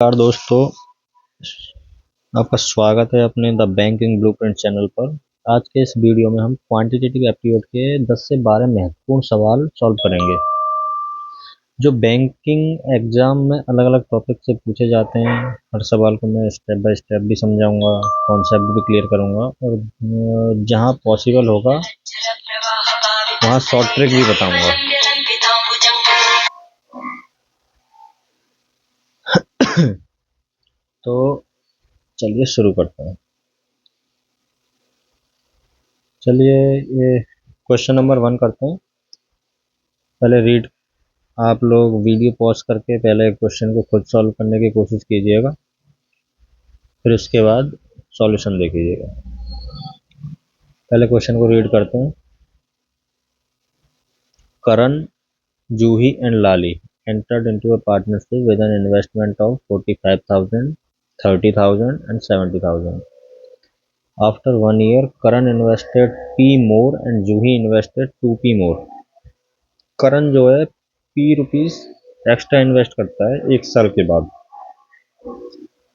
नमस्कार दोस्तों, आपका स्वागत है अपने द बैंकिंग ब्लूप्रिंट चैनल पर। आज के इस वीडियो में हम क्वांटिटेटिव एप्टीट्यूड के 10 से 12 महत्वपूर्ण सवाल सॉल्व करेंगे जो बैंकिंग एग्जाम में अलग अलग टॉपिक से पूछे जाते हैं। हर सवाल को मैं स्टेप बाय स्टेप भी समझाऊंगा, कॉन्सेप्ट भी क्लियर करूंगा और जहां पॉसिबल होगा वहां शॉर्ट ट्रिक भी बताऊंगा। तो चलिए शुरू करते हैं। चलिए ये क्वेश्चन नंबर 1 करते हैं। पहले रीड आप लोग वीडियो पॉज करके पहले क्वेश्चन को खुद सॉल्व करने की कोशिश कीजिएगा, फिर उसके बाद सॉल्यूशन देखिएगा। पहले क्वेश्चन को रीड करते हैं। Karan, Juhi and Lali entered into a partnership with an investment of 45,000, 30,000 and 70,000. After 1 year, Karan invested P more and Juhi invested 2P more. करण जो है P रुपीस एक्स्ट्रा इन्वेस्ट करता है 1 साल के बाद,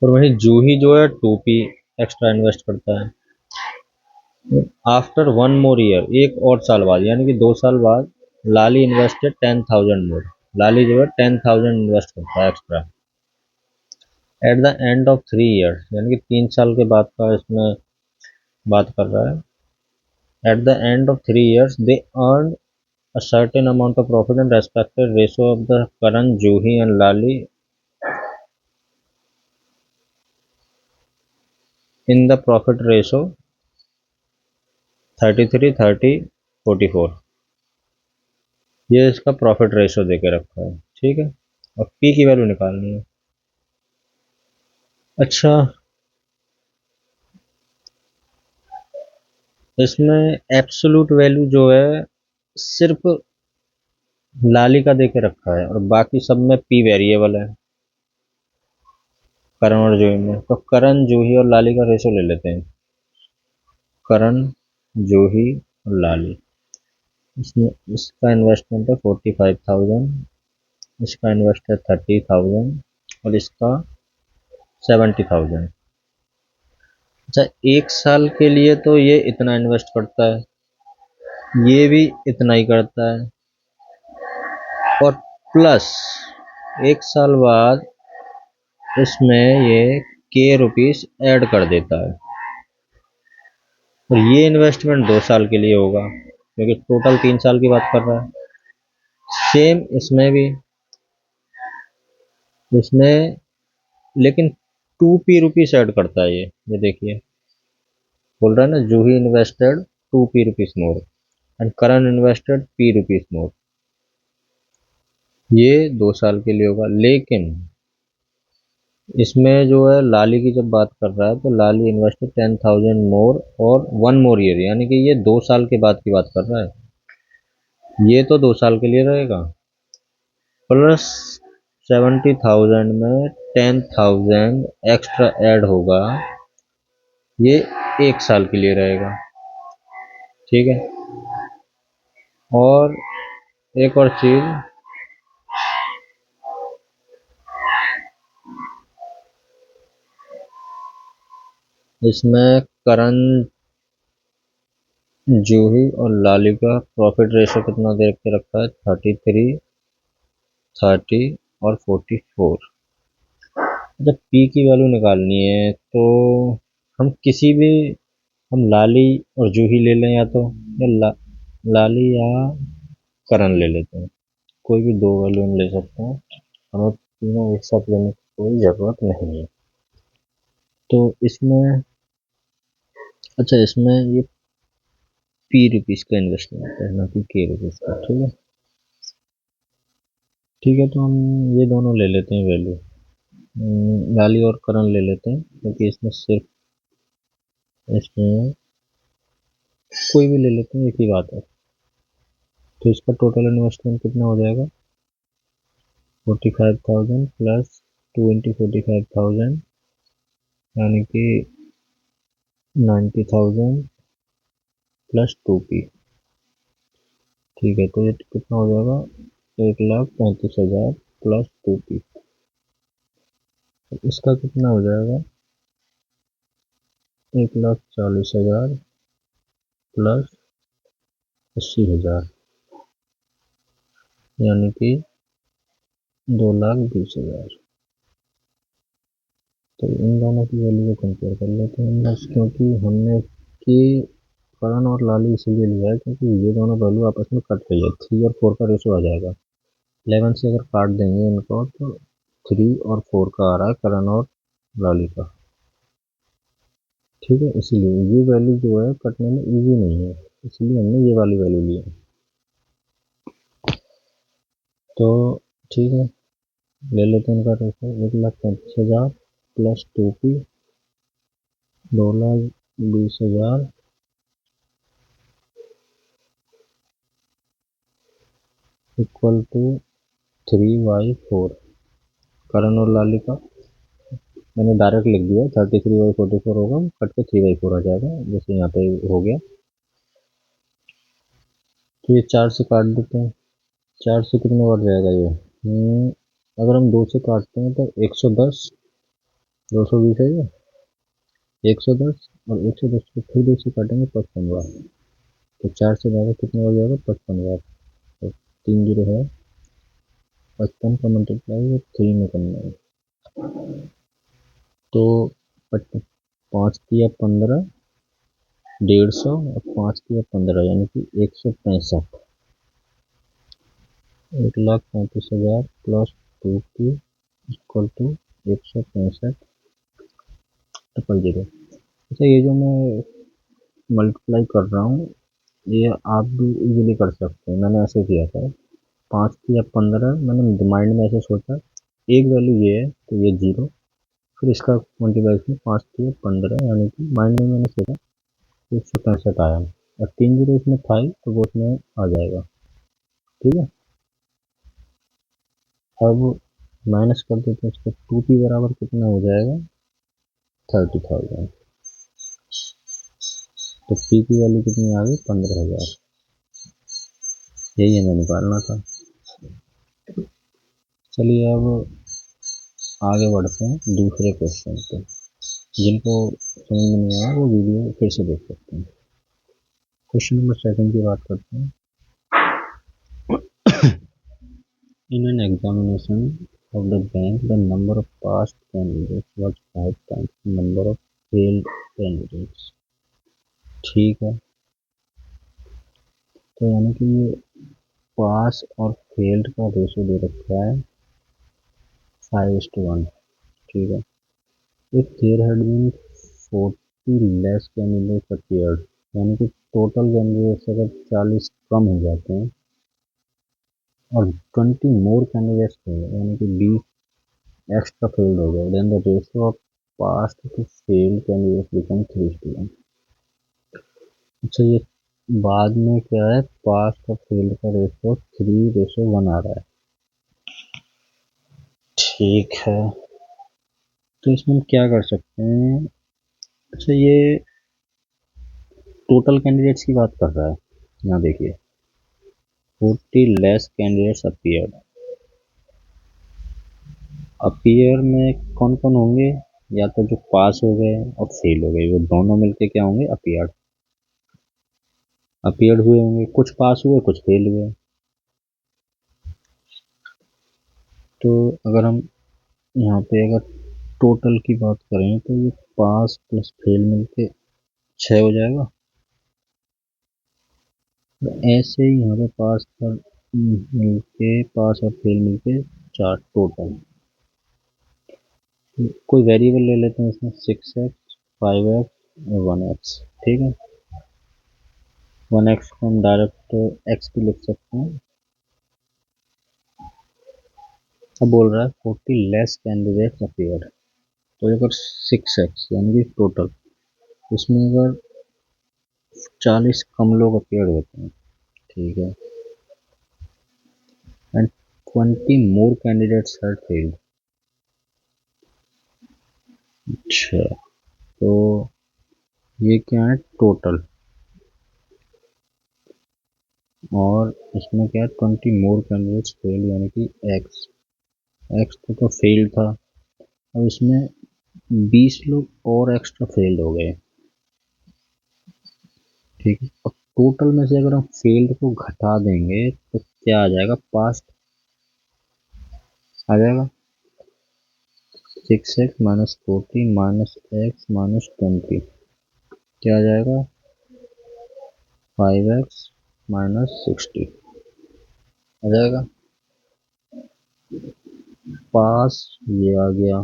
और वहीं जूही जो है 2P एक्स्ट्रा इन्वेस्ट करता है आफ्टर 1 more year, एक और साल बाद यानी कि 2 साल बाद लाली इन्वेस्टेड 10,000 मोर। लाली जो है 10,000 इन्वेस्ट करता है extra. At the end of 3 years, यानी कि 3 साल के बाद का इसमें बात कर रहा है। At the end of 3 years they earn a certain amount of profit and respective ratio of the Karan, Juhi and Lali in the profit ratio 33, 30, 44। ये इसका प्रॉफिट रेशो देके रखा है, ठीक है। और पी की वैल्यू निकालनी है। अच्छा, इसमें एब्सोल्यूट वैल्यू जो है सिर्फ लाली का देके रखा है और बाकी सब में पी वेरिएबल है करण और जूही में। तो करण, जूही और लाली का रेशो ले लेते हैं। करण, जूही और लाली, इसमें इसका इन्वेस्टमेंट है 45,000, इसका इन्वेस्ट है 30,000 और इसका 70,000। अच्छा, 1 साल के लिए तो ये इतना इन्वेस्ट करता है, ये भी इतना ही करता है, और प्लस 1 साल बाद इसमें ये के रुपीस ऐड कर देता है। और ये इन्वेस्टमेंट 2 साल के लिए होगा क्योंकि टोटल 3 साल की बात कर रहा है। सेम इसमें भी, इसमें लेकिन 2P रुपीस ऐड करता है। ये देखिए, बोल रहा है ना, Juhi invested 2P rupees more and Karan invested P rupees more. ये 2 साल के लिए होगा। लेकिन इसमें जो है लाली की जब बात कर रहा है तो लाली इन्वेस्टेड 10,000 मोर और 1 more year, यानी कि ये 2 साल के बाद की बात कर रहा है। ये तो 2 साल के लिए रहेगा, प्लस 70,000 में 10,000 एक्स्ट्रा ऐड होगा, ये 1 साल के लिए रहेगा, ठीक है। और एक और चीज, इसमें करण, जूही और लाली का प्रॉफिट रेशो कितना दे के रखा है, 33, 30 और 44। जब पी की वैल्यू निकालनी है तो हम किसी भी, हम लाली और जूही ले लें, या तो लाली या करण ले लेते हैं। कोई भी दो वैल्यू हम ले सकते हैं, हमें तीनों एक साथ लेने की कोई ज़रूरत नहीं है। तो इसमें, अच्छा, इसमें ये पी रुपीस का इन्वेस्टमेंट है, ना कि के रुपीस का, ठीक है। ठीक है, तो हम ये दोनों ले लेते हैं वैल्यू, लाली और करण ले लेते हैं, क्योंकि इसमें सिर्फ, इसमें कोई भी ले लेते हैं, एक ही बात है। तो इसका टोटल इन्वेस्टमेंट कितना हो जाएगा, 45,000 प्लस 45,000 यानी कि 90,000 प्लस 2P, ठीक है। तो ये कितना हो जाएगा, 1,35,000 प्लस 2P। तो इसका कितना हो जाएगा, 1,40,000 प्लस 80,000, यानी कि 2,20,000। तो इन दोनों की वैल्यू को कंपेयर कर लेते हैं बस, क्योंकि हमने कि करण और लाली इसलिए लिया है क्योंकि ये दोनों वैल्यू आपस में कट रही है, 3 और 4 का रेशो आ जाएगा। 11 से अगर काट देंगे इनको तो 3 और 4 का आ रहा है करण और लाली का। ठीक है, इसलिए ये वैल्यू जो है कटने में इजी नहीं है, इसलिए हमने ये वाली वैल्यू ली है। तो ठीक है, ले लेते हैं इनका ratio, 1,35,000 plus 2p, 2,20,000 equal to 3/4। Karan और लाली का मैंने डायरेक्ट लिख दिया, 33/44 होगा, कट के 3/4 आ जाएगा, जैसे यहाँ पे हो गया। तो ये 4 से काट देते हैं, 4 से कितने बढ़ जाएगा ये, अगर हम 2 से काटते हैं तो 110, 220 है ये, 110, और 110 को फिर 2 से काटेंगे 55 बार, तो 4 से भागा कितना हो जाएगा, 55 बार। तो 3 जीरो है, 55 का मल्टीप्लाई 3 में करना है, तो 5 तिया 15, 150, और 5 तिया 15 यानी कि 165, 1,35,000 प्लस 2p इक्वल टू 165,000। अच्छा, ये जो मैं मल्टीप्लाई कर रहा हूँ ये आप भी इजीली कर सकते हैं, मैंने ऐसे किया था। 5 तिया 15 मैंने माइंड में ऐसे सोचा, एक वैल्यू ये है तो ये जीरो, फिर इसका मल्टीप्लाई 5 तिया 15, यानी कि माइंड में मैंने सोचा 165 आया, और 3 जीरो इसमें था ही तो वो इसमें आ जाएगा। ठीक है, अब माइनस कर देते हैं इसको, 2p बराबर कितना हो जाएगा, 30,000। तो p की वैल्यू कितनी आ गई, 15,000। यही हमें निकालना था। चलिए अब आगे बढ़ते हैं दूसरे क्वेश्चन पे। जिनको समझ में नहीं आया वो वीडियो फिर से देख सकते हैं। क्वेश्चन नंबर 2 की बात करते हैं। In an examination of the bank, the number of passed candidates was 5 times the number of failed candidates। ठीक है, तो यानी कि ये पास और फेल्ड का रेशो दे रखा है 5:1। ठीक है, if there had been 40 less candidates appeared, यानी कि टोटल कैंडिडेट्स अगर 40 कम हो जाते हैं और 20 मोर कैंडिडेट्स थे, यानी कि 20 एक्स्ट्रा फेल्ड हो गए, then the ratio of passed to failed candidates become 3:1। अच्छा, ये बाद में क्या है, पास्ट और फेल्ड का रेशियो 3:1 आ रहा है। ठीक है, तो इसमें हम क्या कर सकते हैं। अच्छा, ये टोटल कैंडिडेट्स की बात कर रहा है, यहाँ देखिए 40 लेस कैंडिडेट्स अपीयर्ड। अपीयर में कौन कौन होंगे, या तो जो पास हो गए और फेल हो गए, वो दोनों मिलके क्या होंगे, अपीयर्ड। अपीयर्ड हुए होंगे, कुछ पास हुए कुछ फेल हुए। तो अगर हम यहाँ पे अगर टोटल की बात करें तो ये पास प्लस फेल मिलके 6 हो जाएगा। तो ऐसे ही यहाँ पे पास पर मिलके, पास और फेल मिलके 4 टोटल। कोई वेरिएबल ले लेते हैं इसमें, 6x, 5x और 1x। ठीक है, 1x को हम डायरेक्ट x भी लिख सकते हैं। अब बोल रहा है 40 लेस कैंडिडेट्स अपीयर, तो अगर 6x यानी कि टोटल, इसमें अगर 40 कम लोग अपीयर होते हैं, ठीक है, and 20 more candidates had failed. अच्छा, तो ये क्या है, टोटल, और इसमें क्या है, 20 मोर कैंडिडेट्स फेल्ड, यानी कि एक्स। एक्स तो फेल्ड था, अब इसमें 20 लोग और एक्स्ट्रा फेल्ड हो गए, ठीक है। अब टोटल में से अगर हम फेल्ड को घटा देंगे तो क्या आ जाएगा, पास्ट आ जाएगा 6x minus 40 minus x minus 20, क्या आ जाएगा 5x माइनस 60 आ जाएगा। पास ये आ गया,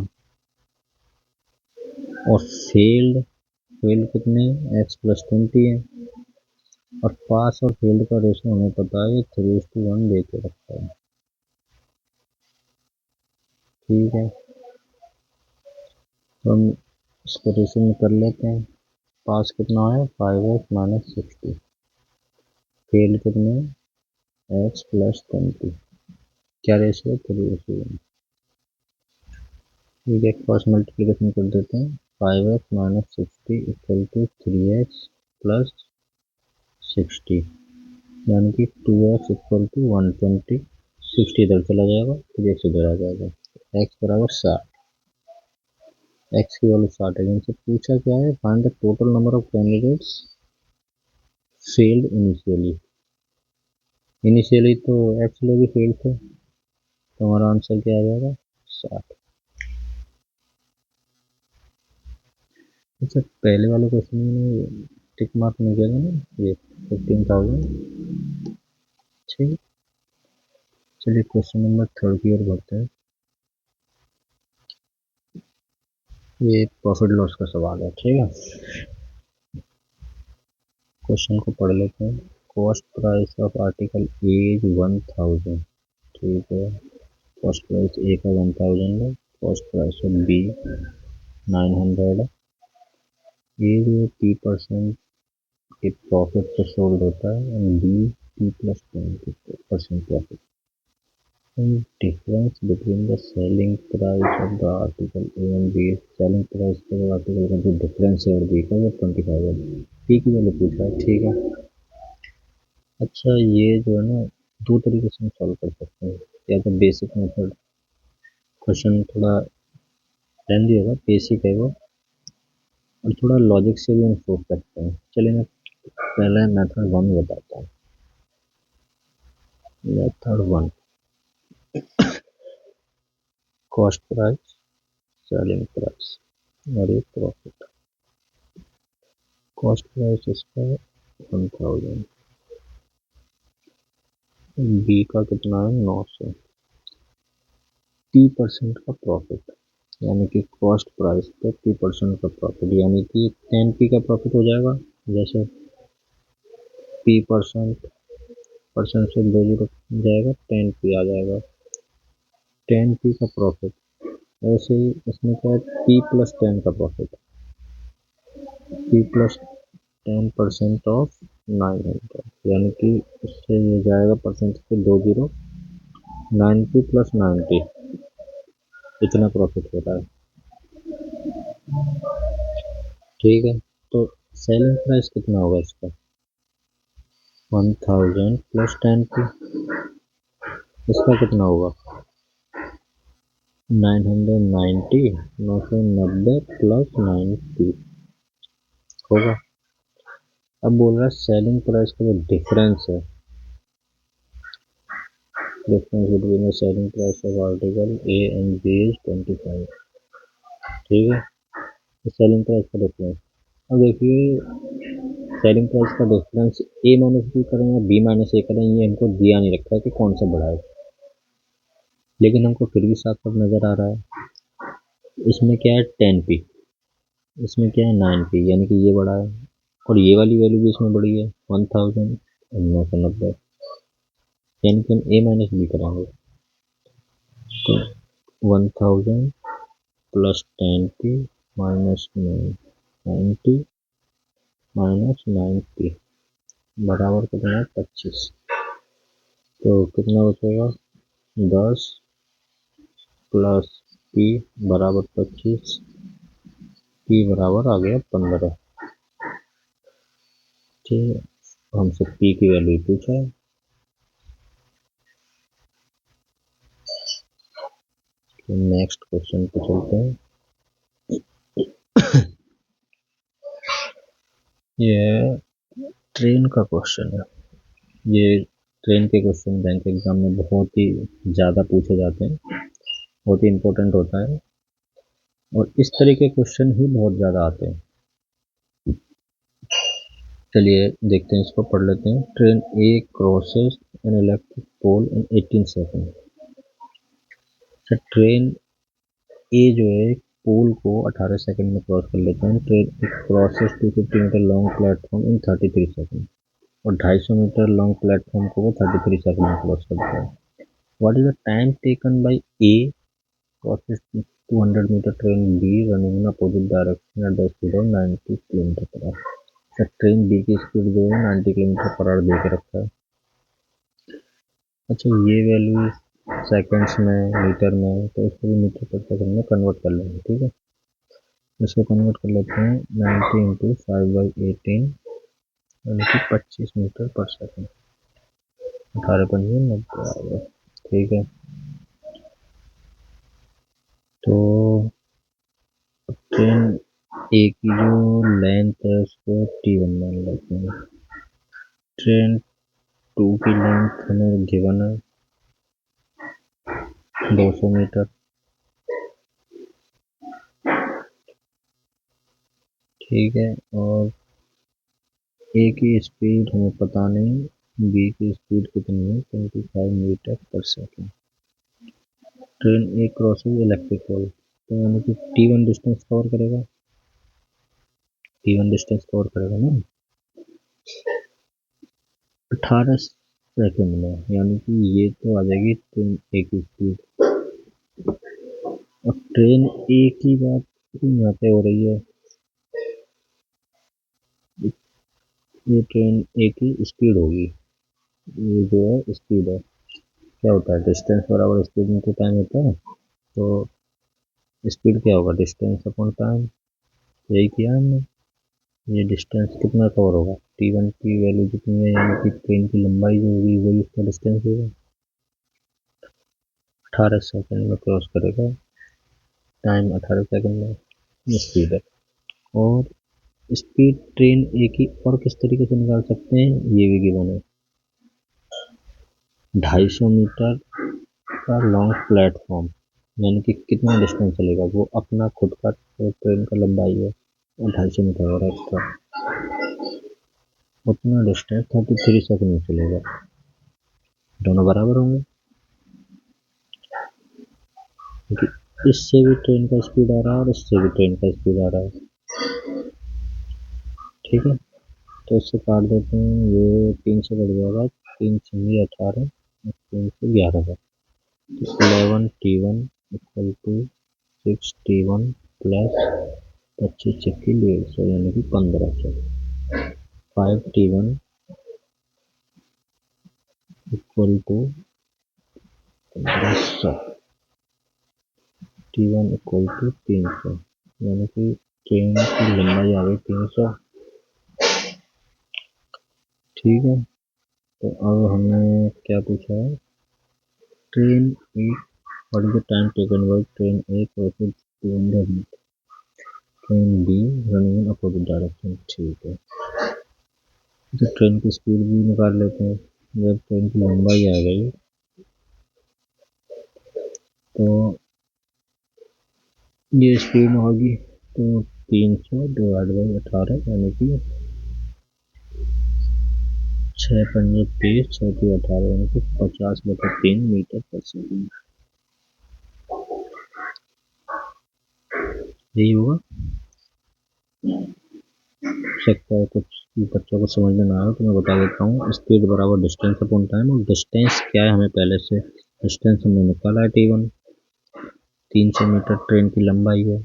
और फेल्ड, फेल्ड कितने, x प्लस 20 है, और पास और फेल्ड का रेशो हमें पता है 3:1 दे के रखता है, ठीक है। तो हम इसको रेशो में कर लेते हैं। पास कितना है 5x माइनस 60, फेल्ड कितने x प्लस 20, क्या रेशो है 3:1, ठीक है। क्रॉस मल्टीप्लिकेशन कर देते हैं, 5x minus 60 equal to 3x plus 60, यानी कि 2x इक्वल टू 120, 60 इधर चला जाएगा, 3x इधर आ जाएगा, x बराबर 60, x की वैल्यू 60 है। इनसे पूछा क्या है, find the total number of candidates failed initially, initially तो x लोग ही फेल थे, तो हमारा आंसर क्या आ जाएगा 60। अच्छा, पहले वाले क्वेश्चन में टिक मार्क नहीं किया था ना, ये 15,000, ठीक। चलिए क्वेश्चन नंबर 3 की ओर बढ़ते हैं। ये प्रॉफिट लॉस का सवाल है, ठीक है। क्वेश्चन को पढ़ लेते हैं। Cost price of article is 1000, ठीक है। कॉस्ट प्राइस ए का 1000 है, कॉस्ट प्राइस ऑफ बी 900 है। ए जो 30% के प्रॉफिट पे सोल्ड होता है, and B T plus 20% profit. Difference between the selling price of the article A and B, selling price के आर्टिकल का जो डिफरेंस है और बी का वो 25 है। पी की वैल्यू पूछा है, ठीक है। अच्छा, ये जो है ना दो तरीके से हम सॉल्व कर सकते हैं, या तो बेसिक मेथड, क्वेश्चन थोड़ा लेंदी होगा, बेसिक है वो, और थोड़ा लॉजिक से भी हम सोच सकते हैं। चलिए मैं पहले मेथड 1 बताता हूँ। Method 1, cost price, selling price और ये प्रॉफिट। कॉस्ट प्राइस इसका 1000, बी का कितना है 900, 30% का प्रॉफिट, यानी कि कॉस्ट प्राइस पे 30% का प्रॉफिट, यानी कि 10p का प्रॉफिट हो जाएगा। जैसे p परसेंट, परसेंट से 2 जीरो जाएगा, 10p आ जाएगा, 10p का प्रॉफिट। ऐसे ही इसमें क्या है, p प्लस 10 का प्रॉफिट, p प्लस 10% ऑफ 900, यानी कि इससे ये जाएगा परसेंट से 2 जीरो, 9p प्लस 90, इतना प्रॉफिट हो रहा है, ठीक है। तो सेलिंग प्राइस कितना होगा इसका 1000 प्लस 10p, इसका कितना होगा 990, 990 प्लस 90 होगा। अब बोल रहा है सेलिंग प्राइस का जो डिफरेंस है, difference between the selling price of article A and B is 25, ठीक है। तो सेलिंग प्राइस का डिफरेंस, अब देखिए सेलिंग प्राइस का डिफरेंस ए माइनस बी करें या बी माइनस ए करें, ये हमको दिया नहीं रखा है कि कौन सा बड़ा है, लेकिन हमको फिर भी साफ साफ नजर आ रहा है। इसमें क्या है 10p, इसमें क्या है 9p, यानी कि ये बड़ा है, और ये वाली वैल्यू भी इसमें बड़ी है 1000 और 990, यानी कि हम ए माइनस बी करेंगे। तो 1000 plus 10p minus 90 minus 9p बराबर कितना है 25, तो कितना बचेगा 10 प्लस p बराबर 25, p बराबर आ गया 15, ठीक है। हमसे p की वैल्यू पूछा है, तो नेक्स्ट क्वेश्चन पे चलते हैं। ये ट्रेन का क्वेश्चन है। ये ट्रेन के क्वेश्चन बैंक एग्जाम में बहुत ही ज़्यादा पूछे जाते हैं, बहुत ही इम्पोर्टेंट होता है और इस तरह के क्वेश्चन ही बहुत ज़्यादा आते हैं। चलिए देखते हैं, इसको पढ़ लेते हैं। Train A crosses an electric pole in 18 second. Train A जो है पोल को 18 सेकंड में क्रॉस कर लेते हैं। Train crosses 250 metre long platform in 33 second, और 250 मीटर लॉन्ग प्लेटफॉर्म को वो 33 सेकंड में क्रॉस करता है। What is the time taken by A crosses 200 metre train B running in opposite direction at the speed of 90 kilometre per hour. Train B की speed जो है 90 kilometre per our दे के रखा है। अच्छा, ये वैल्यू सेकंड्स में, मीटर में, तो इसको भी मीटर पर सेकंड में कन्वर्ट कर लेंगे। ठीक है, इसको कन्वर्ट कर लेते हैं। 90 इंटू 5/18 यानी कि 25 मीटर पर सेकंड। 18×5 = 90। ठीक है, तो ट्रेन ए की जो लेंथ है उसको T1 मान लेते हैं। ट्रेन 2 की लेंथ हमें गिवन है 200 मीटर। ठीक है, और ए की स्पीड हमें पता नहीं, बी की स्पीड कितनी है 25 मीटर पर second. Train A crossing electric pole, तो यानी कि T1 डिस्टेंस कवर करेगा, T1 डिस्टेंस कवर करेगा ना 18 सेकंड में, यानी कि ये तो आ जाएगी ट्रेन ए की स्पीड। और ट्रेन ए की बात यहाँ पे हो रही है, ये ट्रेन ए की स्पीड होगी, ये जो है स्पीड है। क्या होता है, डिस्टेंस बराबर स्पीड में टाइम होता है, तो स्पीड क्या होगा, डिस्टेंस अपॉन टाइम। यही किया हमने। ये डिस्टेंस कितना कवर होगा, T1 की वैल्यू कितनी है, यानी कि ट्रेन की लंबाई जो होगी वही उसका डिस्टेंस होगा। 18 सेकंड में क्रॉस करेगा, टाइम 18 सेकंड में, स्पीड है। और स्पीड ट्रेन ए की और किस तरीके से निकाल सकते हैं, ये भी गिवन है। 250 मीटर का लॉन्ग प्लेटफॉर्म, यानी कि कितना डिस्टेंस चलेगा, वो अपना खुद का ट्रेन का लंबाई है और 250 मीटर और एक्स्ट्रा, उतना डिस्टेंस 33 सेकंड में चलेगा। दोनों बराबर होंगे, क्योंकि इससे भी ट्रेन का स्पीड आ रहा है और इससे भी ट्रेन का स्पीड आ रहा है। ठीक है, तो इससे काट देते हैं, ये 3 से बढ़ जाएगा, 3 से 18, 3 से 11 है, तो 11T1 equal to 6T1 plus 25 चक्की 150, यानी कि 1500। 5T1 equal to 1500, T1 equal to 300, यानी कि ट्रेन की लंबाई आ गई 300। ठीक है, तो अब हमें क्या पूछा है, train A, what is the time taken by train A crossing 200 metre train B running in opposite direction. ठीक है, तो ट्रेन की स्पीड भी निकाल लेते हैं। जब ट्रेन की लंबाई आ गई तो ये स्पीड में होगी, तो 300 डिवाइड बाई 18, यानी कि 6×5 = 30, 6×3 = 18, यानी कि 50/3 मीटर पर सेकंड। यही होगा। सकता है कुछ बच्चों को समझ में ना आए, तो मैं बता देता हूँ। स्पीड बराबर डिस्टेंस अपॉन टाइम, और डिस्टेंस क्या है हमें पहले से, डिस्टेंस हमने निकाला है T1, 300 मीटर ट्रेन की लंबाई है,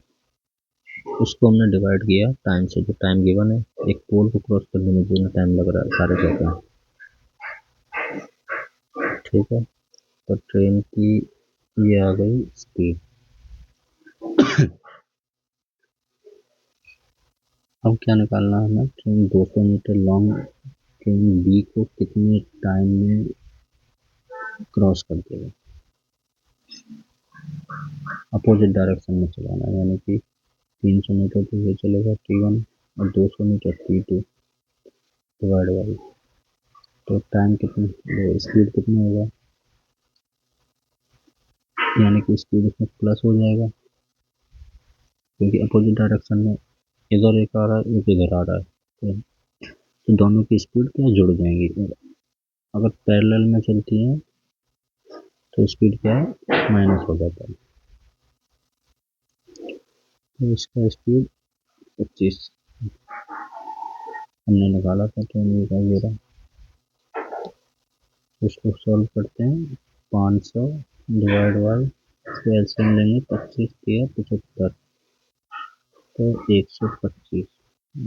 उसको हमने डिवाइड किया टाइम से, जो टाइम गिवन है। एक पोल को क्रॉस करने में जितना टाइम लग रहा है 18 सेकंड। ठीक है, तो ट्रेन की ये आ गई स्पीड। अब क्या निकालना है हमें, train 200 metre long train B को कितने टाइम में क्रॉस कर देगा। अपोजिट डायरेक्शन में चलाना है, यानी कि 300 मीटर तो ये चलेगा T1 और 200 मीटर T2 डिवाइड बाई, तो टाइम कितना, स्पीड कितना होगा, यानी कि स्पीड इसमें प्लस हो जाएगा क्योंकि अपोजिट डायरेक्शन में इधर एक आ रहा है एक इधर आ रहा है, तो दोनों की स्पीड क्या जुड़ जाएंगी। अगर पैरेलल में चलती है तो स्पीड क्या है, माइनस हो जाता है। तो इसका स्पीड 25 हमने निकाला था, तो निकाल दे रहा। इसको सॉल्व करते हैं, 500 डिवाइड बाई, इसको एलसीएम लेंगे, 25 या 75, तो 125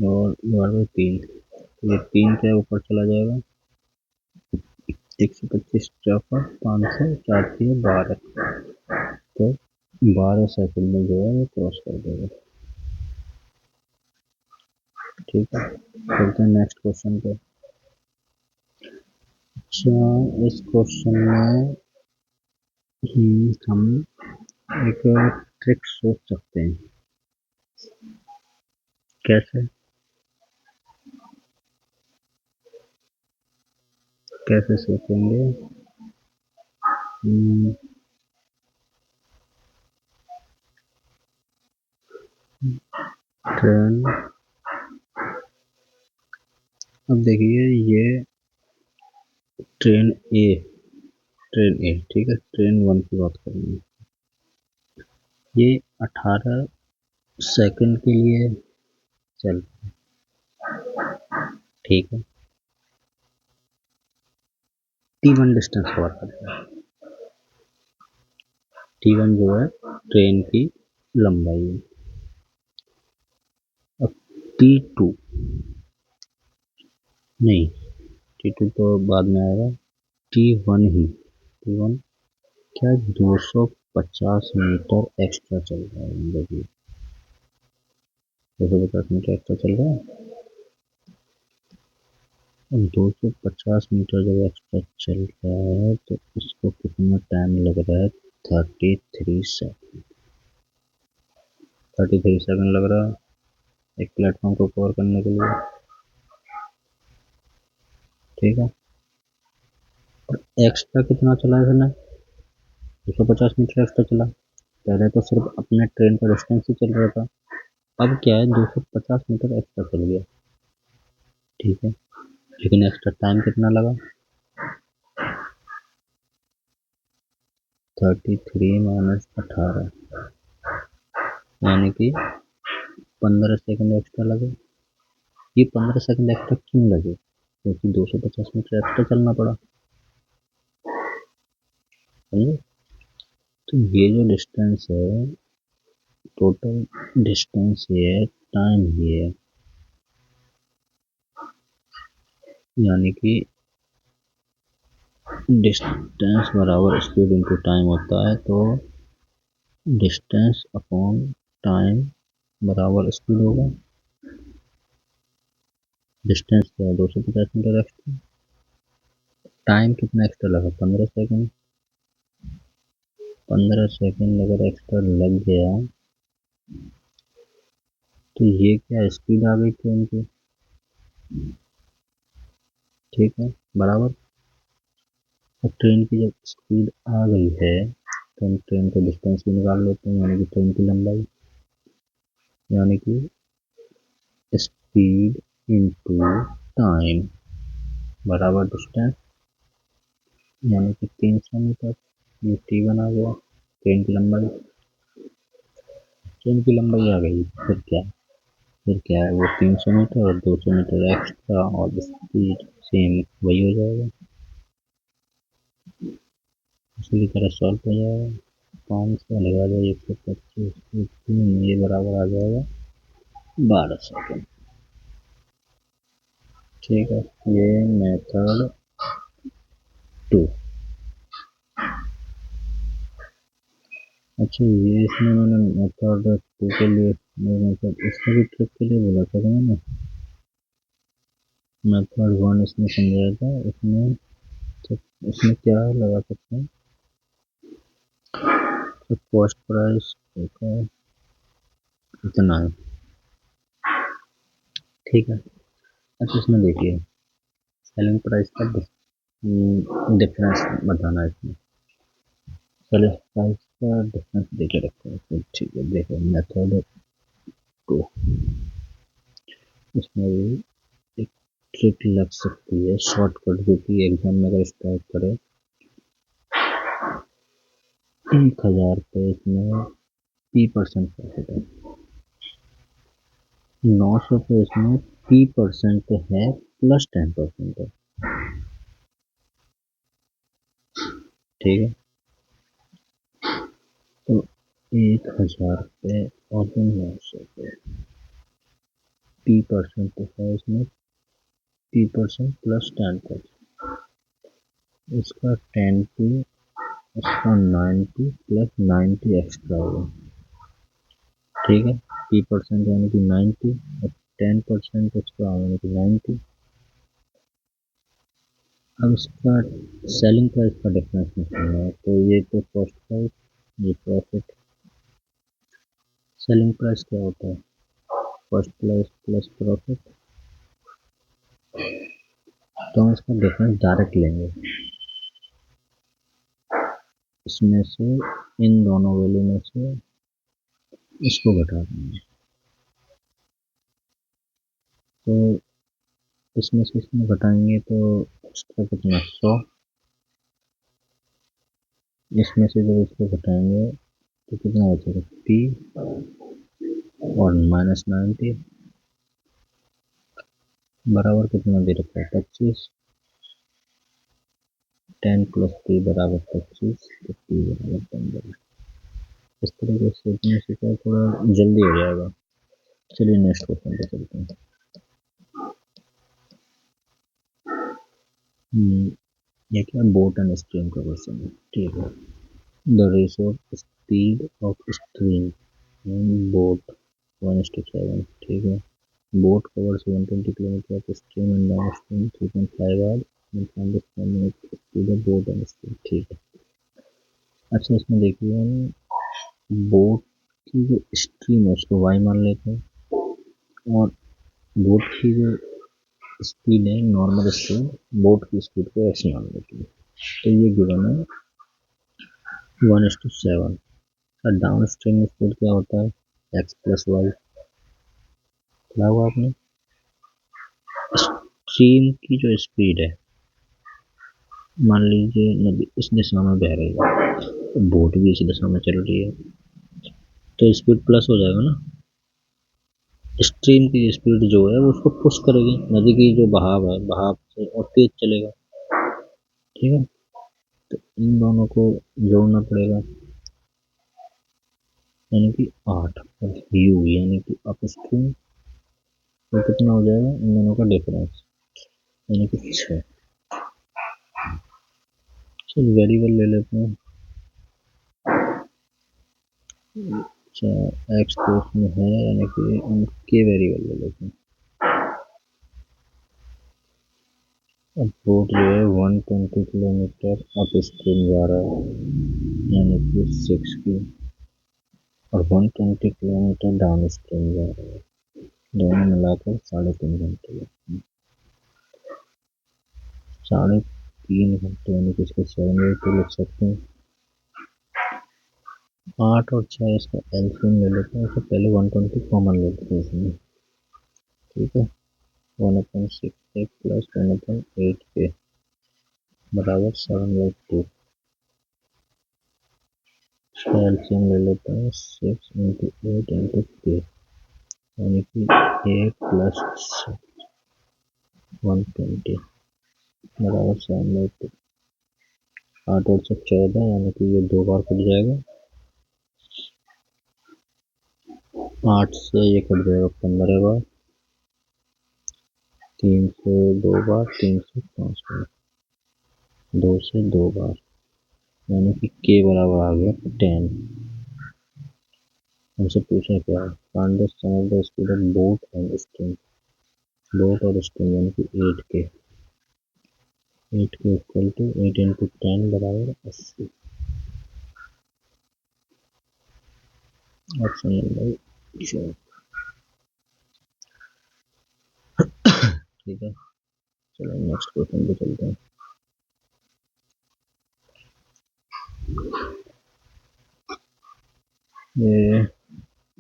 और डिवाइड बाई 3, तो ये 3 क्या ऊपर चला जाएगा, 125 चौका 500 4 12, तो 12 सेकंड में जो है ये क्रॉस कर देगा। ठीक है, चलते हैं नेक्स्ट क्वेश्चन पे। अच्छा, इस क्वेश्चन में हम एक ट्रिक सोच सकते हैं। कैसे कैसे सोचेंगे, ट्रेन, अब देखिए ये ट्रेन ए, ठीक है, ट्रेन 1 की बात करेंगे। ये 18 सेकंड के लिए चल, ठीक है, T1 डिस्टेंस कवर करते हैं। T1 जो है ट्रेन की लंबाई है। अब T2 नहीं, T2 तो बाद में आएगा, T1 ही, T1 क्या 250 मीटर एक्स्ट्रा चल रहा है, देखिए 250 मीटर एक्स्ट्रा चल रहा है। और 250 मीटर जब एक्स्ट्रा चल रहा है तो इसको कितना टाइम लग रहा है, 33 सेकंड, 33 सेकंड लग रहा है एक प्लेटफॉर्म को कवर करने के लिए। ठीक है, और एक्स्ट्रा कितना चला है इसने, 250 मीटर एक्स्ट्रा चला। पहले तो सिर्फ अपने ट्रेन का डिस्टेंस ही चल रहा था, अब क्या है 250 मीटर एक्स्ट्रा चल गया। ठीक है, लेकिन एक्स्ट्रा टाइम कितना लगा, 33 माइनस 18, यानी कि 15 सेकंड एक्स्ट्रा लगे। ये 15 सेकंड एक्स्ट्रा क्यों लगे, क्योंकि 250 मीटर एक्स्ट्रा चलना पड़ा, समझे। तो ये जो डिस्टेंस है, टोटल डिस्टेंस ये है, टाइम ये है, यानी कि डिस्टेंस बराबर स्पीड इनटू टाइम होता है, तो डिस्टेंस अपॉन टाइम बराबर स्पीड होगा। डिस्टेंस क्या है, 250 मीटर एक्स्ट्रा, टाइम कितना एक्स्ट्रा लगा, 15 सेकंड, 15 सेकंड अगर एक्स्ट्रा लग गया तो ये क्या स्पीड आ गई ट्रेन की। ठीक है, बराबर, और ट्रेन की जब स्पीड आ गई है तो हम ट्रेन का डिस्टेंस भी निकाल लेते हैं, यानी कि ट्रेन की लंबाई, यानी कि स्पीड इनटू टाइम बराबर डिस्टेंस, यानी कि 300 मीटर। ये T1 आ गया, ट्रेन की लंबाई आ गई, फिर क्या है वो 300 मीटर और 200 मीटर एक्स्ट्रा और स्पीड सेम वही हो जाएगा, उसी की तरह सॉल्व हो जाएगा। 500 लगा दो, 125, ये बराबर आ जाएगा 12 सेकंड। ठीक है, ये मेथड 2। अच्छा, ये इसमें मैंने मेथड 2 के लिए, मतलब इसमें भी ट्रिक के लिए बोला था मैंने, मेथड 1 इसमें समझाया था, इसमें तो इसमें क्या लगा सकते हैं, तो कॉस्ट प्राइस इतना है, ठीक है। अच्छा इसमें देखिए सेलिंग प्राइस का डिफरेंस बताना है इसमें। सेलिंग प्राइस का डिफरेंस देके रखते हैं, तो ठीक है। देखो मेथड को इसमें भी एक ट्रिक लग सकती है, शॉर्टकट, जो कि एग्जाम में अगर स्टार्ट करें 1000 पे इसमें P% प्रॉफिट है, 900 पे इसमें P% है प्लस 10% है, ठीक है। तो 1000 पे और 900 पे P% है इसमें, P% प्लस 10%, इसका 10P, इसका 90 प्लस 90 एक्स्ट्रा होगा, ठीक है। P% यानी कि 90 और 10% इसका यानी कि 90। अब इसका सेलिंग प्राइस का डिफरेंस निकालना है, तो ये तो कॉस्ट प्राइस, ये प्रॉफिट। सेलिंग प्राइस क्या होता है, कॉस्ट प्राइस प्लस प्रॉफिट। तो हम इसका डिफरेंस डायरेक्ट लेंगे, इसमें से इन दोनों वैल्यू में से इसको घटा देंगे, तो इसमें से इसमें घटाएंगे तो एक्स्ट्रा कितना 100, इसमें से जब इसको घटाएंगे तो कितना बचेगा P और -90 बराबर कितना दे रखा है 25, 10 प्लस P बराबर 25, तो P बराबर 15। इस तरीके से सोचने से क्या थोड़ा जल्दी हो जाएगा। चलिए नेक्स्ट क्वेश्चन पे चलते हैं। ये क्या बोट एंड स्ट्रीम का क्वेश्चन है, ठीक है। The ratio of speed of stream in boat 1:7, ठीक है। Boat covers 120 kilometre of stream and down stream 3.5 our and find the speed of boat and stream, ठीक है। अच्छा इसमें देखिए हम बोट की जो स्ट्रीम है उसको y मान लेते हैं, और बोट की जो स्पीड है नॉर्मल स्पीड, बोट की स्पीड को x मान लेते हैं। तो ये गिवन है 1:7। और डाउन स्ट्रीम स्पीड क्या होता है x प्लस वाई। क्या हुआ आपने, स्ट्रीम की जो स्पीड है, मान लीजिए नदी इस दिशा में बह रही है, तो बोट भी इस दिशा में चल रही है, तो स्पीड प्लस हो जाएगा ना। स्ट्रीम की स्पीड जो है वो उसको पुश करेगी, नदी की जो बहाव है बहाव से और तेज चलेगा, ठीक है। तो इन दोनों को जोड़ना पड़ेगा, यानी कि 8 और यू यानी कि अप स्ट्रीम, तो कितना हो जाएगा इन दोनों का डिफरेंस, यानी कि 6। चल वेरिएबल ले लेते हैं, अच्छा एक्स तो उसमें है यानी कि हम के वेरिएबल ले लेते हैं। अब बोट जो है 120 किलोमीटर अप स्ट्रीम जा रहा है, यानी कि 6 की, और 120 किलोमीटर डाउन स्ट्रीम जा रहा है, दोनों मिलाकर 3.5 घंटे लगते हैं। 3.5 घंटे यानी कि इसको 7 तो लिख सकते हैं। 8 और 6 इसका एलसीएम ले लेते हैं, तो पहले 120 कॉमन लेते हैं इसमें, ठीक है। 1/6 प्लस 1/8 के बराबर 7/2। इसका एलसीएम ले लेते हैं 6 इंटू 8 इंटू के, यानी कि 8 प्लस 120 बराबर 7/2। 8 और 6 14, यानी कि ये 2 बार कट जाएगा, 8 से ये कट जाएगा 15 बार, 3 से 2 बार, 3 से 5 बार, 2 से 2 बार, यानी कि के बराबर आ गया 10। हमसे पूछा क्या है, find the sum of the speed of boat and stream, boat और स्ट्रीम यानी कि 8 के, 8 के इक्वल टू 8 इंटू 10 बराबर 80। Option number 4। ठीक है, चलो नेक्स्ट क्वेश्चन पे चलते हैं। ये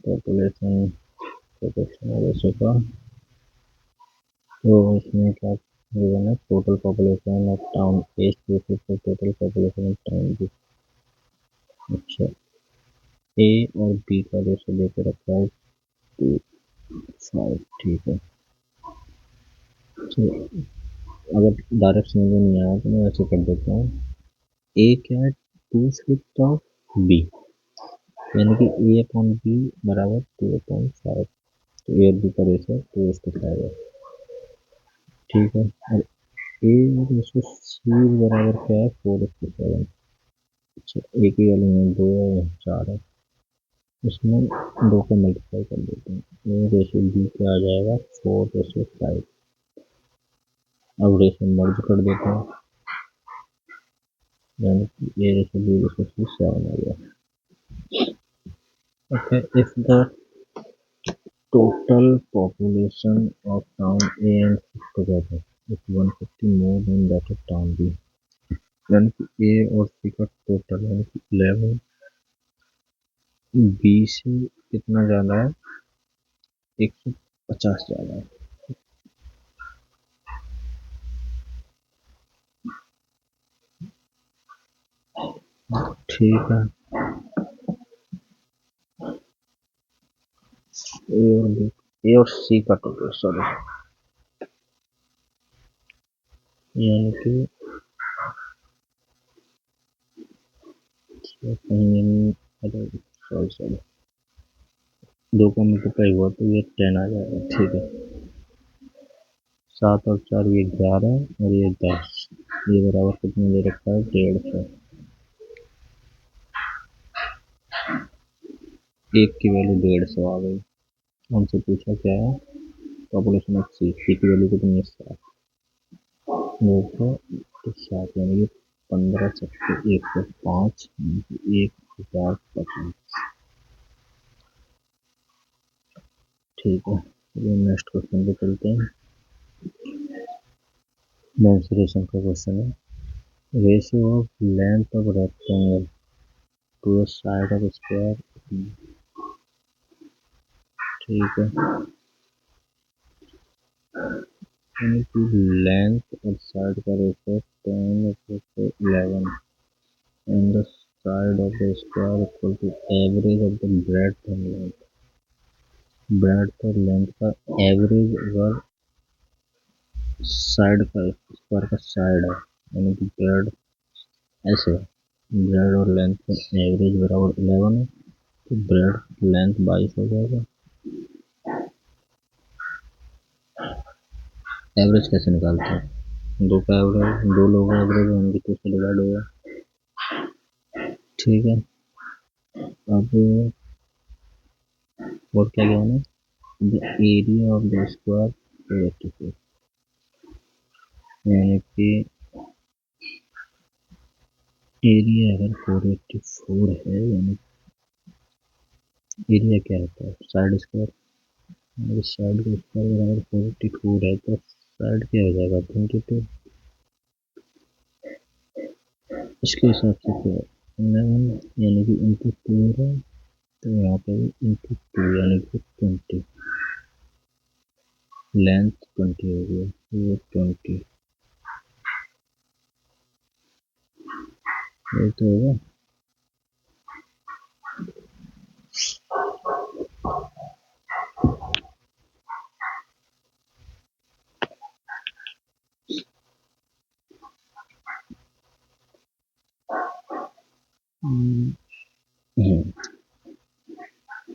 पॉपुलेशन प्रोटेक्शन रेशो का, तो इसमें क्या गिवन है, total population of town A total population of town B. अच्छा, ए और बी का रेशो देके रखा है 2:5। ठीक है, तो अगर डायरेक्ट समझ में नहीं आया तो मैं ऐसे कर देता हूँ। ए क्या है, 2/5 ऑफ बी, यानी कि ए अपॉन बी बराबर 2/5। तो ए और बी का रेशो 2:5 है। ठीक है, और ए रेशो सी बराबर क्या है, 4:7। अच्छा, ए की वैल्यू में 2 है, 4 है, इसमें 2 को मल्टीप्लाई कर देते हैं। ए रेशो बी क्या आ जाएगा, 4:5। अब रेशो मर्ज कर देते हैं, यानी कि ए रेशो बी रेशो सी 7 आ गया। Okay, if the total population of town A and C together is 150 more than that of town B, यानी कि A और C का टोटल यानी कि 11 B से कितना ज़्यादा है, 150 ज़्यादा है। ठीक है, ए और सी का टोटल, सॉरी, यानी कि सॉरी सॉरी, 2 का मल्टीप्लाई हुआ तो ये 10 आ जाएगा। ठीक है, 7 और 4 ये 11 और ये 10, ये बराबर कितने दे रखा है, 150। एक की वैल्यू 150 आ गई। हमसे पूछा क्या है, पॉपुलेशन ऑफ सी, सी की वैल्यू कितनी है, 7, 207, यानी कि 15 सबसे 105, 1050। ठीक है, ये नेक्स्ट क्वेश्चन पे चलते हैं। मेंसुरेशन का क्वेश्चन है, ratio of length of rectangle to the side of square. ठीक है, यानी कि लेंथ और साइड का ratio 10:11 and the side of the square equal to average of the breadth and length। Breadth और लेंथ का एवरेज अगर साइड का स्क्वायर का साइड है, यानी कि ब्रेड ऐसे, ब्रेड और लेंथ का एवरेज बराबर 11 है, तो ब्रेड लेंथ 22 हो जाएगा। एवरेज कैसे निकालते हैं, दो का एवरेज, दो लोगों का एवरेज होंगे तो उससे डिवाइड होगा। ठीक है, अब और क्या क्या है, the area of the square 484, यानी कि एरिया अगर 484 है, यानी एरिया क्या होता है, साइड स्क्वायर, साइड का स्क्वायर अगर 484 है तो साइड क्या हो जाएगा, 22। इसके हिसाब से क्या 11 यानी कि इंटू 2 है, तो यहाँ पे भी इंटू 2 यानी कि 20, लेंथ 20 हो गया, ये 20, ये तो होगा।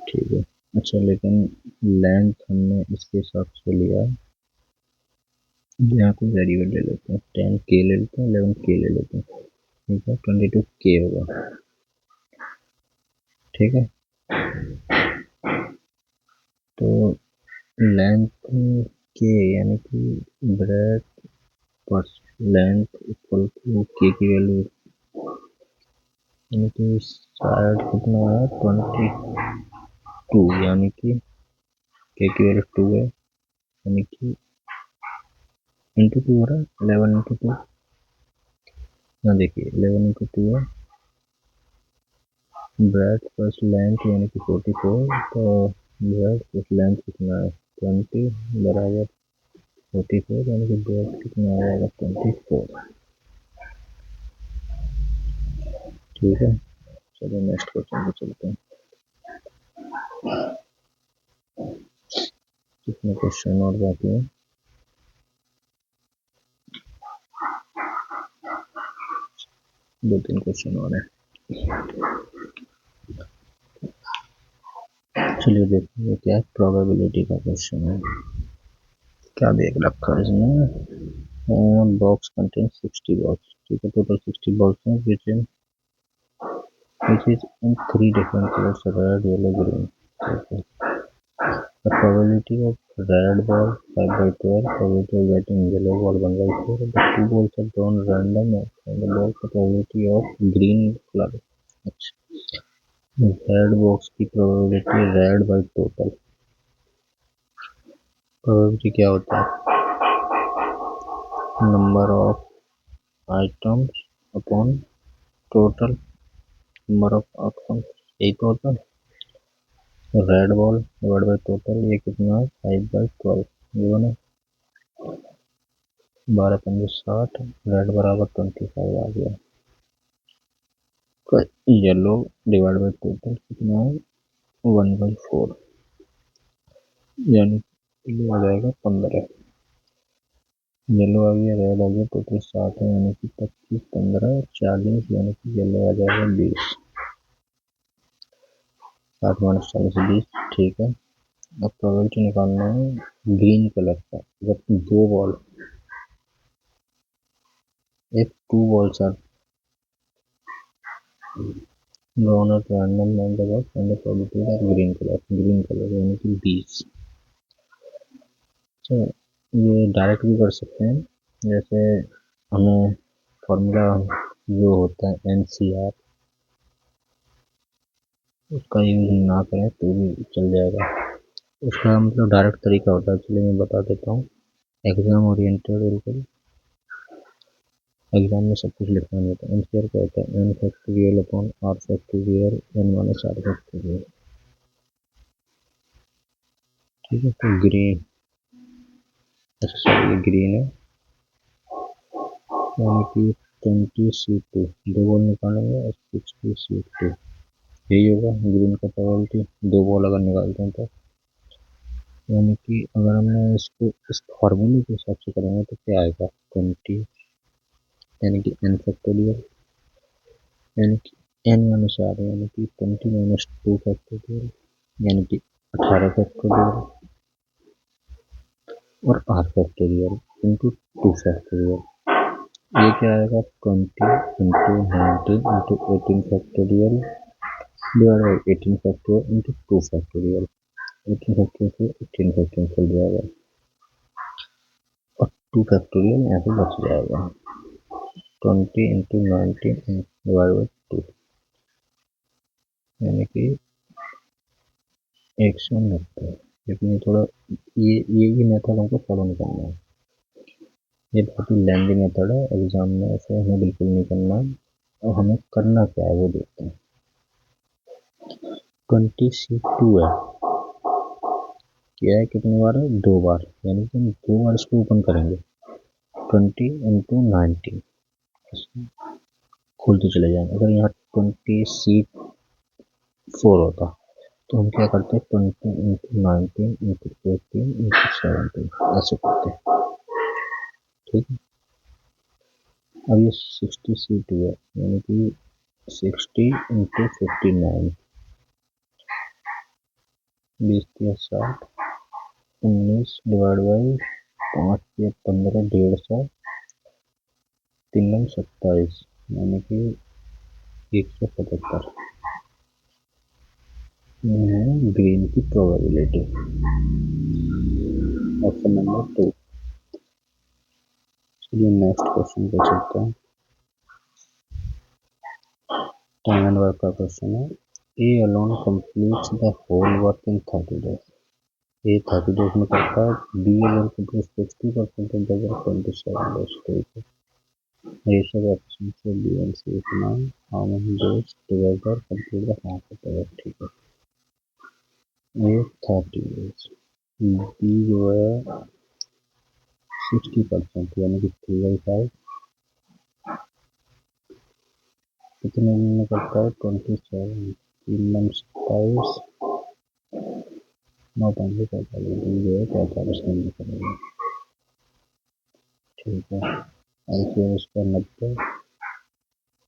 ठीक है, अच्छा, लेकिन लेंथ हमने इसके हिसाब से लिया, यहाँ कोई वेरिएबल ले लेते हैं, 10K ले लेते हैं, 11K ले लेते हैं। ठीक है, 22K होगा। ठीक है, तो लेंथ के यानी कि ब्रेड पर लेंथ इक्वल टू के की वैल्यू, यानी कि साइड कितना है, 20, 2 यानी कि k की वैल्यू 2 है, यानी कि इंटू 2 हो रहा है, 11 इंटू 2। यहाँ देखिए 11 इंटू 2 है, ब्रेड प्लस लेंथ यानी कि 44, तो ब्रेड प्लस लेंथ कितना है 20 बराबर 44, यानी कि ब्रेड कितना आ जाएगा 24। ठीक है, चलो नेक्स्ट क्वेश्चन पे चलते हैं। कितने क्वेश्चन और बाकी है? दो तीन क्वेश्चन और है। चलिए देखिए क्या है, प्रोबेबिलिटी का क्वेश्चन है। क्या देख रखा है इसमें, बॉक्स कंटेन 60 बॉक्स। ठीक है, टोटल 60 बॉक्स हैं which is in 3 different colors, red, yellow, green. Okay. The probability of red ball 5 by 12, probability of getting yellow ball 1 by 4. The two balls are drawn random and the ball the probability of green color. Red box की probability red by total. Probability क्या होता है, number of items upon total number of items, यही तो होता है। Red ball divide by total, ये कितना है 5 बाई 12, ये बना 12 पंजे 60, रेड बराबर 25 आ गया। येलो डिवाइड बाई टोटल कितना है 1 बाई 4, यानी ये आ जाएगा 15। येलो आ गया, रेड आ गया, टोटल 60 है, यानी कि 25 15 40, यानी कि येलो आ जाएगा 20। 60 माइनस 40 20। ठीक है, अब प्रोबेबिलिटी निकालना है ग्रीन कलर का। जब दो ball, if two balls are drawn at random on the box and the probability are green color यानी कि 20। तो ये डायरेक्ट भी कर सकते हैं, जैसे हमें फॉर्मूला जो होता है NCR, उसका यूज ना करें तो भी चल जाएगा। उसका मतलब डायरेक्ट तरीका होता है, चलिए मैं बता देता हूँ। एग्जाम ओरिएंटेड बिल्कुल, एग्जाम में सब कुछ लिखना नहीं होता। एनसीआर क्या होता है, n factorial upon r factorial n minus r factorial. ठीक है, तो ग्रीन, सॉरी ये ग्रीन है, यानी कि 20C2, दो बॉल निकालेंगे और 60C2, यही होगा ग्रीन का प्रोबेबिलिटी। दो बॉल अगर निकालते हैं तो, यानी कि अगर हमने इसको इस फॉर्मूले के हिसाब से करेंगे तो क्या आएगा 20, यानी कि एन फैक्टोरियल, यानी कि एन माइनस आर, यानी कि 20 माइनस 2 फैक्टोरियल, यानी कि 18 फैक्टोरियल, और आर फैक्टोरियल इंटू 2 फैक्टोरियल। ये क्या आएगा 20 into 19 into 18 factorial divide by 18 factorial into 2 factorial. 18 factorial से 18 फैक्टोरियल चल जाएगा और 2 फैक्टोरियल यहाँ पे बच जाएगा। 20 इंटू 19 डिवाइड बाई 2, यानी कि 190। लेकिन ये थोड़ा, ये भी मेथड हमको फॉलो नहीं करना है, ये बहुत ही लेंदी मेथड है, एग्जाम में ऐसे हमें बिल्कुल नहीं करना है। और हमें करना क्या है वो देखते हैं। 20C2 है, किया है कितनी बार है, 2 बार, यानी कि हम 2 बार इसको ओपन करेंगे। 20 इंटू 19 खोलते चले जाएंगे। अगर यहाँ 20C4 होता तो हम क्या करते, 20 इंटू 19 इंटू 18 इंटू 17 ऐसे करते। ठीक है, अब ये 60C2 है, यानी कि 60 इंटू 59, 20 या 60, 19 डिवाइड बाई 5 या 15, 150, 3 27, यानी कि 175। ये है ग्रीन की प्रोबेबिलिटी, ऑप्शन नंबर 2। चलिए नेक्स्ट क्वेश्चन पे चलते हैं। टाइम एंड वर्क का क्वेश्चन है। A alone completes the whole work in 30 days. A 30 days में करता है, B alone completes 60% of the work 27 days. ठीक है. Ratio of efficiency B and C is known. How many days together complete the half of the work? ठीक है. A 30 days, B जो है 60% यानी कि 3/5 कितने दिन में करता है 27 3 मंथ 27 9 45 दिन जो है 45 दिन में करेगा. ठीक है. और फिर उसका 90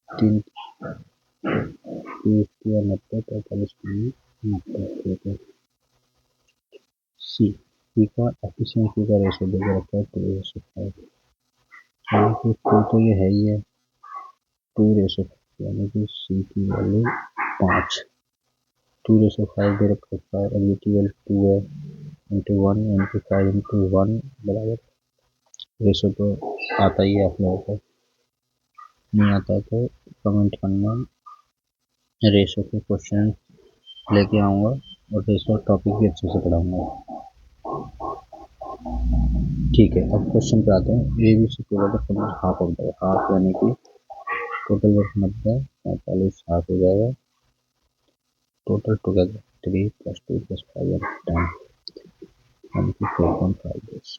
3 30 या 90 45 दिन 90. ठीक है. सी का एफिशिएंसी का रेशो देकर रखा है 2:5. यानी कि 2 तो ये है ही है 2:5 यानी कि सी की वैल्यू 5. 2:5 दे रखा है एबिलिटी वैल्यू 2 है इंटू 1 इंटू 5 इंटू 1 बराबर रेशो तो आता ही है आप लोगों को. नहीं आता तो कमेंट करना. रेशो के क्वेश्चन लेके आऊँगा और रेशो टॉपिक भी अच्छे से पढ़ाऊँगा. ठीक है. अब क्वेश्चन पे आते हैं. A B C total half of the half यानी कि टोटल वर्क 90 45 हाफ हो जाएगा. टोटल टुगेदर 3 + 2 + 5 and 10 यानी कि 4.5 days.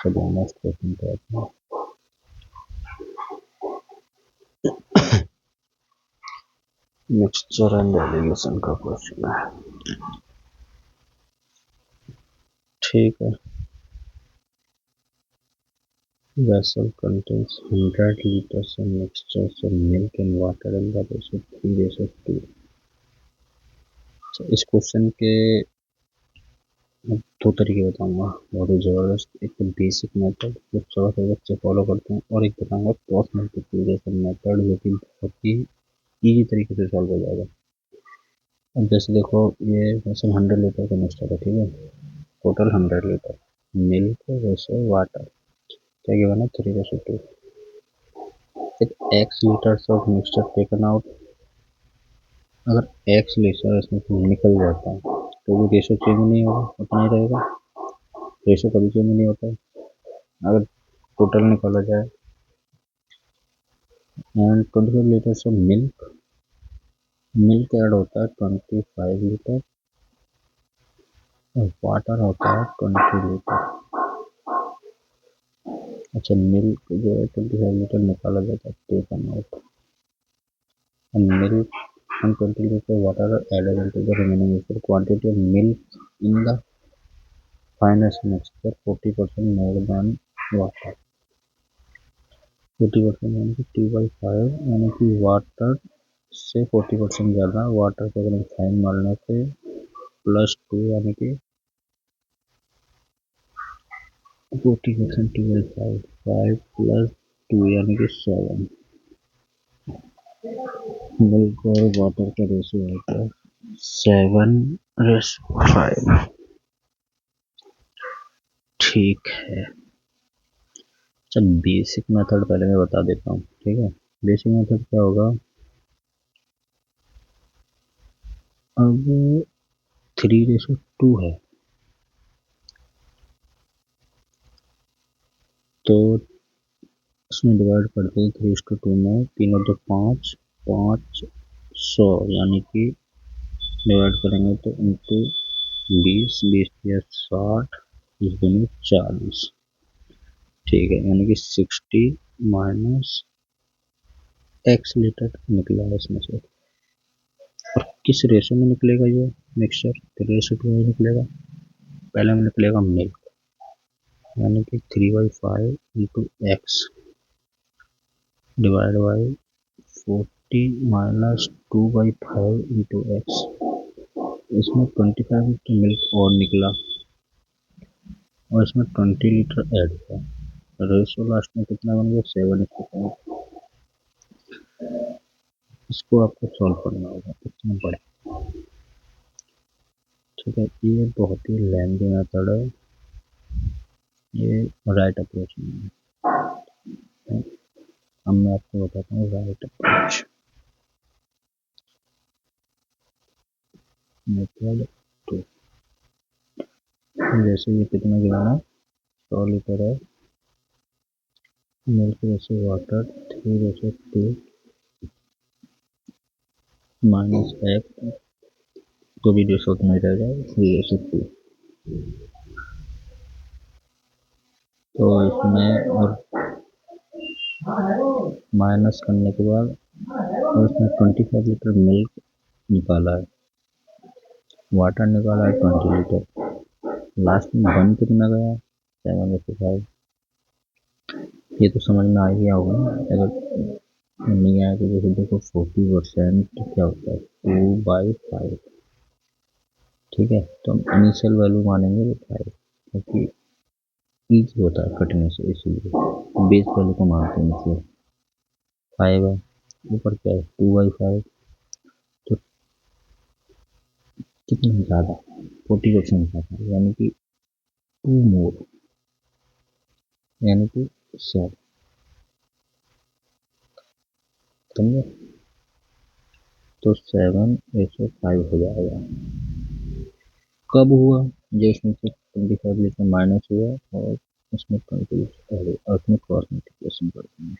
चलिए नेक्स्ट क्वेश्चन पे आते हैं. मिक्सचर एंड एलिगेशन का क्वेश्चन है. ठीक है. Vessel contains 100 liters of mixture of milk and water in the ratio 3:2. इस क्वेश्चन के दो तरीके बताऊंगा बहुत ही ज़बरदस्त. एक तो बेसिक मेथड जो थोड़ा सा बच्चे फॉलो करते हैं और एक बताऊंगा क्रॉस मल्टीप्लिकेशन मेथड जो कि बहुत ही ईजी तरीके से सॉल्व हो जाएगा. अब जैसे देखो ये वैसे 100 लीटर का मिक्सचर है. ठीक है. टोटल 100 लीटर मिल्क वैसे वाटर क्या क्या बना 3:2. फिर x litres of mixture taken out. अगर एक्स लीटर इसमें से निकल जाता है तो वो रेशो चेंज नहीं होगा उतना ही रहेगा. रेशो कभी चेंज नहीं होता है. अगर टोटल निकाला जाए and 25 litres of milk add होता है 25 लीटर और वाटर होता है 20 लीटर. अच्छा मिल्क जो है 25 लीटर निकाला जाता है taken out and milk and 20 liter water are added into the remaining mixture. Quantity of milk in the finest mixture 40% more than water. 40% यानी कि 2/5 यानी कि वाटर से 40% ज़्यादा. वाटर को अगर हम फाइन मारने से +2 यानी कि 40% 2/5 5 + 2 यानी कि 7. मिल्क और वाटर का रेशियो होता है 7:5. ठीक है. अच्छा बेसिक मेथड पहले मैं बता देता हूँ. ठीक है. बेसिक मेथड क्या होगा. अब 3:2 है तो इसमें डिवाइड करते हैं 3:2 में 3 और 2 5 5 100 यानी कि डिवाइड करेंगे तो इंटू 20 20 या 60 इस दोनों 40. ठीक है. यानी कि 60 माइनस एक्स लीटर निकला है इसमें से. और किस रेशो में निकलेगा ये मिक्सचर तो रेशो टू में निकलेगा. पहले में निकलेगा मिल्क यानी कि 3/5 into x divide by 40 minus 2/5 into x. इसमें 25 लीटर मिल्क और निकला और इसमें 20 लीटर ऐड हुआ. रेशो लास्ट में कितना बन गया 7:5. इसको आपको सॉल्व करना होगा इतना बड़ा. ठीक है. ये बहुत ही लेंथी मेथड है. ये राइट अप्रोच नहीं है. अब मैं आपको बताता हूँ राइट अप्रोच. मेथड 2। जैसे ये कितना गिवन है, 100 लीटर है, milk ratio water 3:2 minus x, तो भी रेशो उतना ही रहेगा 3:2। तो इसमें और माइनस करने के बाद और इसमें 25 लीटर मिल्क निकाला है, वाटर निकाला है 20 लीटर, लास्ट में बन कितना गया 7/5। ये तो समझ में आ गया होगा ना। अगर नहीं आया तो जैसे देखो 40% क्या होता है 2/5, ठीक है। तो हम इनिशियल वैल्यू मानेंगे 5, क्योंकि ईजी होता है कटने से, इसीलिए बेस वैल्यू को मानते हैं। इसलिए 5 है, ऊपर क्या है 2/5, तो कितना ज़्यादा 40% ज़्यादा, यानी कि 2 मोर, यानी कि 7, समझे। तो 7:5 हो जाएगा। कब हुआ, जो इसमें से 25 लीटर माइनस हुआ और इसमें 20 लीटर और उसमें क्रॉस मल्टीप्लिकेशन करते हैं।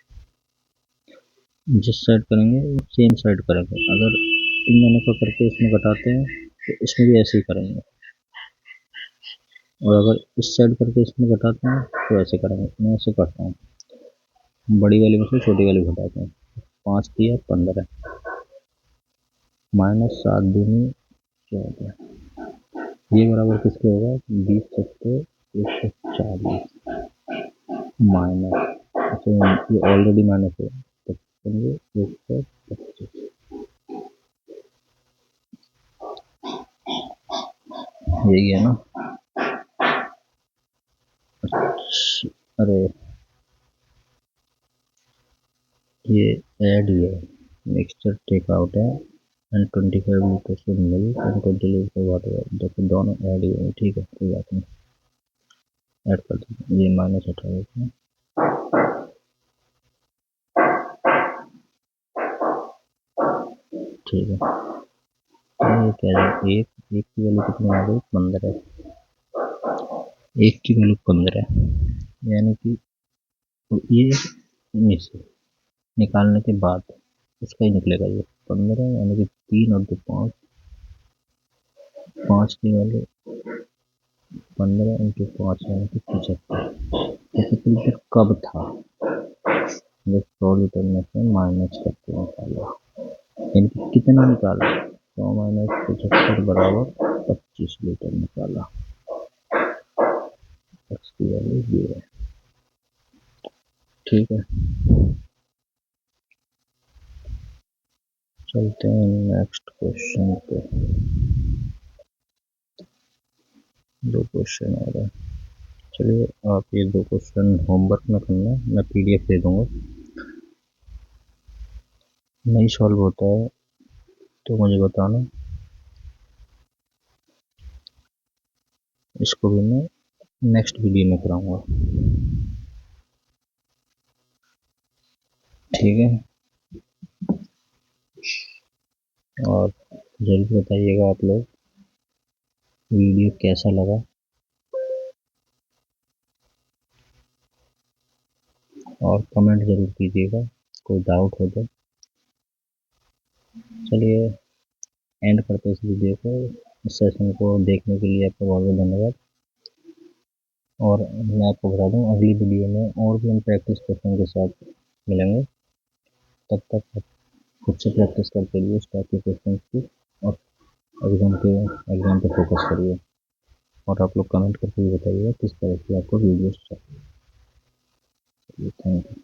जिस साइड करेंगे वो सेम साइड करेंगे। अगर इन दोनों को करके इसमें घटाते हैं तो इसमें भी ऐसे ही करेंगे, और अगर इस साइड करके इसमें घटाते हैं तो ऐसे करेंगे। मैं ऐसे करता हूँ, बड़ी वाली में से छोटी वाली घटाते हैं। 5 दिया 15, माइनस 7 दूनी 14, ये बराबर किसके होगा 20/140 माइनस, अच्छा ये ऑलरेडी माइनस है तो करेंगे 125, यही है ना। अरे ये ऐड ही है, मिक्सचर टेक आउट है, एंड 25 लीटर से मिल्क एंड 20 लीटर वाटर, देखो दोनों ऐड ही है, ठीक है कोई बात नहीं, ऐड कर देते हैं। ये माइनस हटा देते हैं, ठीक है। तो ये क्या है, एक की वैल्यू कितनी आ गई 15, एक की वैल्यू 15, यानी कि तो ये नीचे निकालने के बाद इसका ही निकलेगा ये 15, यानी कि 3 और 2 5, 5 की वैल्यू 15 इंटू 5 यानी कि 75। 75 लीटर कब था, जब 100 लीटर में से माइनस करके निकाला, यानी कि कितना निकाला 100 माइनस 75 बराबर 25 लीटर निकाला। एक्स की वैल्यू ये है, ठीक है। चलते हैं नेक्स्ट क्वेश्चन पे, 2 क्वेश्चन आ रहा है। चलिए आप ये 2 क्वेश्चन होमवर्क में करना, मैं पीडीएफ दे दूंगा, नहीं सॉल्व होता है तो मुझे बताना, इसको भी मैं नेक्स्ट वीडियो में कराऊंगा, ठीक है। और जरूर बताइएगा आप लोग वीडियो कैसा लगा, और कमेंट जरूर कीजिएगा कोई डाउट हो तो। चलिए एंड करते हैं इस वीडियो को, इस सेशन को देखने के लिए आपका बहुत बहुत धन्यवाद। और मैं आपको बता दूं अगली वीडियो में और भी हम प्रैक्टिस क्वेश्चन के साथ मिलेंगे, तब तक आप खुद से प्रैक्टिस करते रहिए इस टाइप के क्वेश्चन की, और एग्ज़ाम पे फोकस करिए। और आप लोग कमेंट करके भी बताइएगा किस तरह की आपको वीडियोस चाहिए। Thank you.